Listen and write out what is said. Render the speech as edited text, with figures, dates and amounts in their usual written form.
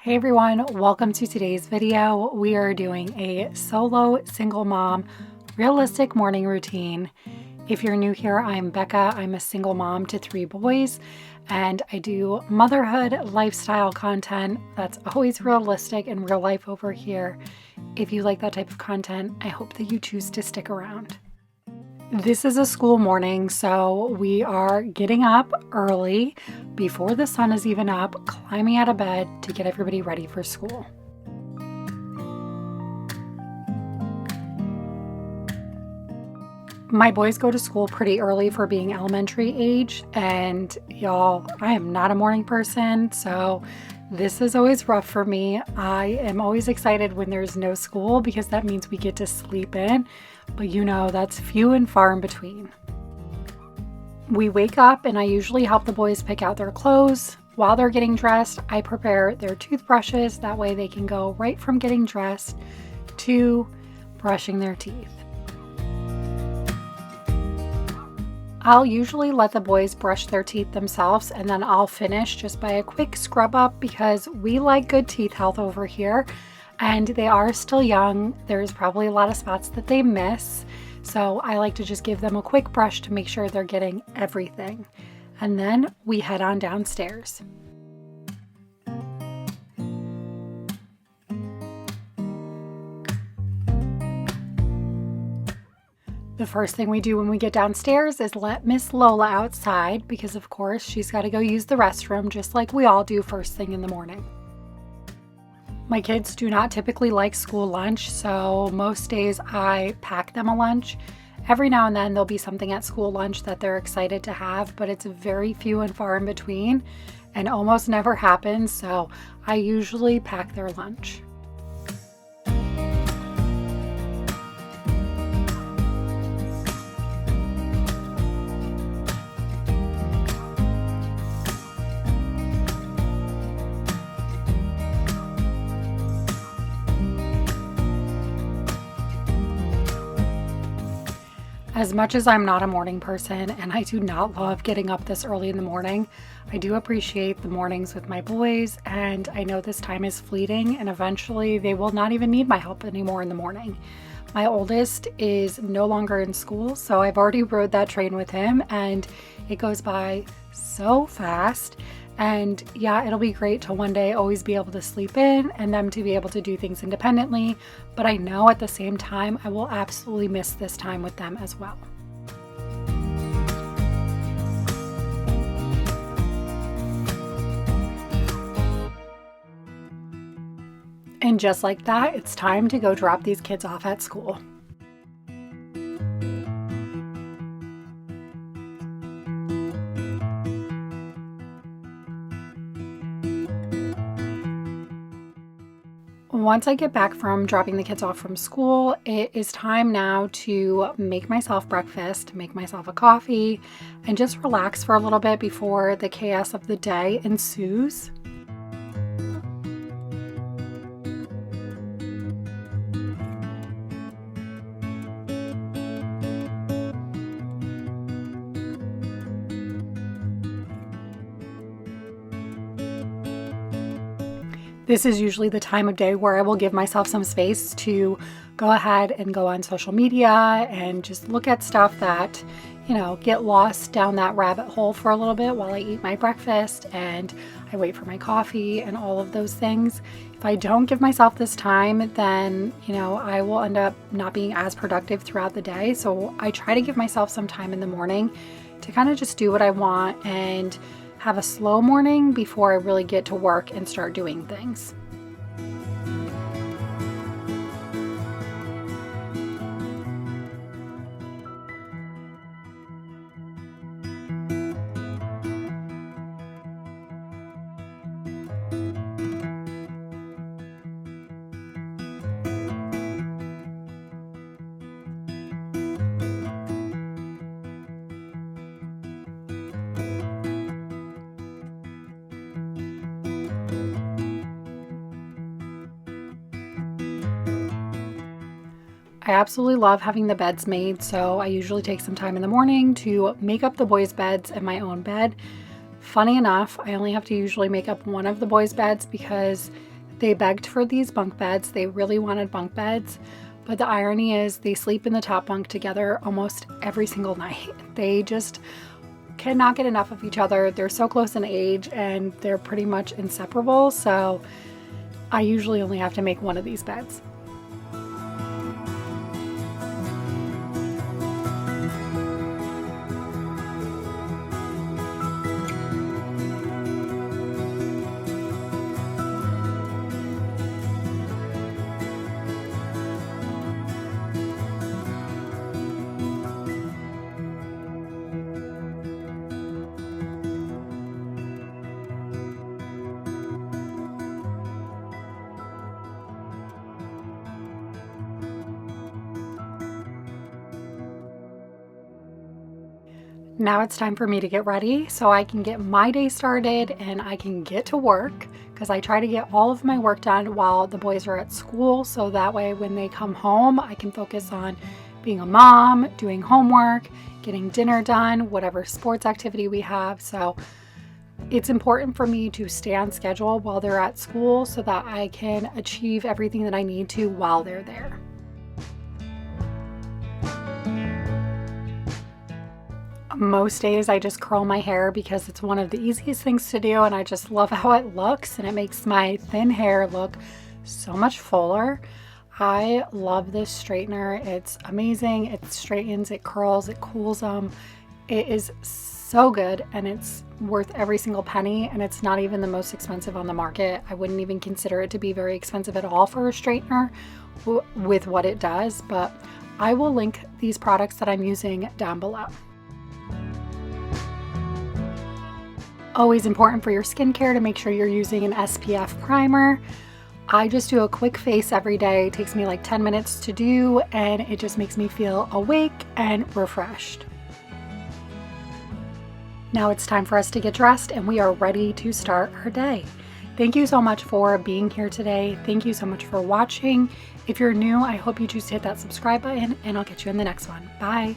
Hey everyone, welcome to today's video. We are doing a solo single mom realistic morning routine. If you're new here, I'm Becca. I'm a single mom to 3 boys and I do motherhood lifestyle content that's always realistic and real life over here. If you like that type of content, I hope that you choose to stick around. This is a school morning, so we are getting up early before the sun is even up, climbing out of bed to get everybody ready for school. My boys go to school pretty early for being elementary age, and y'all, I am not a morning person, so this is always rough for me. I am always excited when there's no school because that means we get to sleep in, but you know, that's few and far in between. We wake up and I usually help the boys pick out their clothes. While they're getting dressed, I prepare their toothbrushes. That way they can go right from getting dressed to brushing their teeth. I'll usually let the boys brush their teeth themselves and then I'll finish just by a quick scrub up because we like good teeth health over here and they are still young. There's probably a lot of spots that they miss. So I like to just give them a quick brush to make sure they're getting everything. And then we head on downstairs. The first thing we do when we get downstairs is let Miss Lola outside because of course she's got to go use the restroom just like we all do first thing in the morning. My kids do not typically like school lunch, so most days I pack them a lunch. Every now and then there'll be something at school lunch that they're excited to have, but it's very few and far in between and almost never happens, so I usually pack their lunch. As much as I'm not a morning person and I do not love getting up this early in the morning, I do appreciate the mornings with my boys, and I know this time is fleeting and eventually they will not even need my help anymore in the morning. My oldest is no longer in school, so I've already rode that train with him and it goes by so fast. And yeah, it'll be great to one day always be able to sleep in and them to be able to do things independently. But I know at the same time, I will absolutely miss this time with them as well. And just like that, it's time to go drop these kids off at school. Once I get back from dropping the kids off from school, it is time now to make myself breakfast, make myself a coffee, and just relax for a little bit before the chaos of the day ensues. This is usually the time of day where I will give myself some space to go ahead and go on social media and just look at stuff that, you know, get lost down that rabbit hole for a little bit while I eat my breakfast and I wait for my coffee and all of those things. If I don't give myself this time, then, you know, I will end up not being as productive throughout the day. So I try to give myself some time in the morning to kind of just do what I want and have a slow morning before I really get to work and start doing things. I absolutely love having the beds made, so I usually take some time in the morning to make up the boys' beds and my own bed. Funny enough, I only have to usually make up one of the boys' beds because They begged for these bunk beds. They really wanted bunk beds. But the irony is they sleep in the top bunk together almost every single night. They just cannot get enough of each other. They're so close in age and they're pretty much inseparable. So I usually only have to make one of these beds. Now it's time for me to get ready so I can get my day started and I can get to work, because I try to get all of my work done while the boys are at school, so that way when they come home I can focus on being a mom, doing homework, getting dinner done, whatever sports activity we have. So it's important for me to stay on schedule while they're at school so that I can achieve everything that I need to while they're there. Most days I just curl my hair because it's one of the easiest things to do and I just love how it looks and it makes my thin hair look so much fuller. I love this straightener. It's amazing. It straightens, it curls, it cools them. It is so good and it's worth every single penny, and it's not even the most expensive on the market. I wouldn't even consider it to be very expensive at all for a straightener with what it does, but I will link these products that I'm using down below. Always important for your skincare to make sure you're using an SPF primer. I just do a quick face every day. It takes me like 10 minutes to do and it just makes me feel awake and refreshed. Now it's time for us to get dressed and we are ready to start our day. Thank you so much for being here today. Thank you so much for watching. If you're new, I hope you choose to hit that subscribe button and I'll catch you in the next one. Bye.